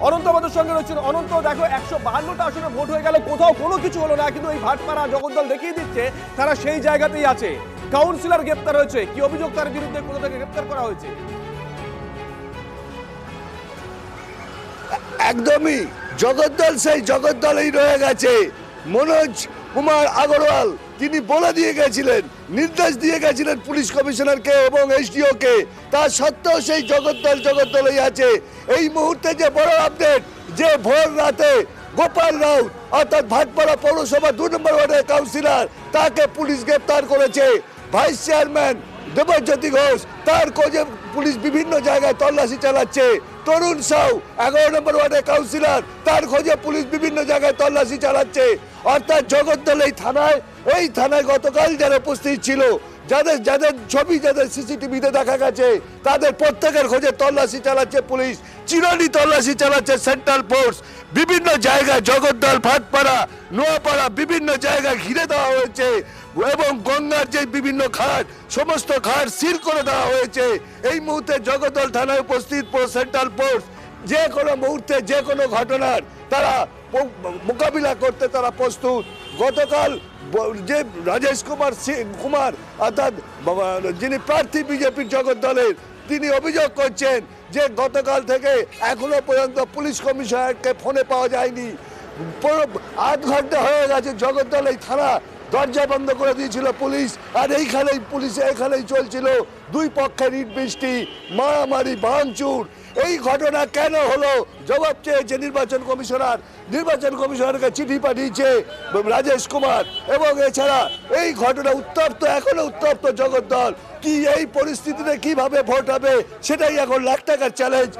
অনন্ত আমাদের সঙ্গে রয়েছেন। অনন্ত, দেখো 152টা আসনে ভোট হয়ে গেল, কোথাও কোনো কিছু হলো না, কিন্তু এই ভাটপাড়া জগদ্দল দেখিয়ে দিচ্ছে তারা সেই জায়গাতেই আছে। কাউন্সিলর গ্রেপ্তার হয়েছে, কি অভিযোগ তার বিরুদ্ধে, কোথা থেকে গ্রেপ্তার করা হয়েছে? একদমই জগদ্দল সেই জগদ্দলেই রয়ে গেছে। মনোজ কুমার আগরওয়াল তিনি বলে দিয়ে গেছিলেন, নির্দেশ দিয়ে গেছিলেন পুলিশ কমিশনারকে এবং এসডিও কে, তা সত্ত্বেও সেই জগদ্দলেই আছে। এই মুহূর্তে যে বড় আপডেট, যে ভোর রাতে গোপাল রাউত অর্থাৎ ভাটপাড়া পৌরসভা 2 নম্বর ওয়ার্ডের কাউন্সিলর, তাকে পুলিশ গ্রেপ্তার করেছে। ভাইস চেয়ারম্যান দেবজ্যোতি ঘোষ, তার খোঁজে পুলিশ বিভিন্ন জায়গায় তল্লাশি চালাচ্ছে। তরুণ সাউ 11 নম্বর ওয়ার্ডের কাউন্সিলর, তার খোঁজে পুলিশ বিভিন্ন জায়গায় তল্লাশি চালাচ্ছে। অর্থাৎ জগদ্দল এই থানায় গতকাল যারা উপস্থিত ছিল, যাদের ছবি যাদের সিসিটিভিতে দেখা গেছে, তাদের প্রত্যেকের খোঁজে তল্লাশি চালাচ্ছে পুলিশ। চিরনি তল্লাশি চালাচ্ছে সেন্ট্রাল ফোর্স। বিভিন্ন জায়গায় জগদ্দল, ভাটপাড়া, নোয়াপাড়া বিভিন্ন জায়গায় ঘিরে দেওয়া হয়েছে এবং গঙ্গার যে বিভিন্ন ঘাট, সমস্ত ঘাট সিল করে দেওয়া হয়েছে। এই মুহূর্তে জগদ্দল থানায় উপস্থিত সেন্ট্রাল ফোর্স। যে কোনো মুহূর্তে যে কোনো ঘটনার তারা মোকাবিলা করতে তারা প্রস্তুত। গতকাল যে রাজেশ কুমার অর্থাৎ যিনি প্রার্থী বিজেপির জগদ্দলের, তিনি অভিযোগ করছেন যে গতকাল থেকে এখনো পর্যন্ত পুলিশ কমিশনারকে ফোনে পাওয়া যায়নি। 8 ঘন্টা হয়ে গেছে জগদ্দল এই থানা দরজা বন্ধ করে দিয়েছিল পুলিশ, আর এখানেই চলছিল দুই পক্ষের ইট বৃষ্টি, মারামারি, ভাঙচুর। এই ঘটনা কেন হলো জবাব চেয়েছে নির্বাচন কমিশনারকে চিঠি পাঠিয়েছে রাজেশ কুমার। এবং এছাড়া এই ঘটনা এখনো উত্তপ্ত জগদ্দল। কি এই পরিস্থিতিতে কিভাবে ভোট হবে, সেটাই এখন লাখ টাকার চ্যালেঞ্জ।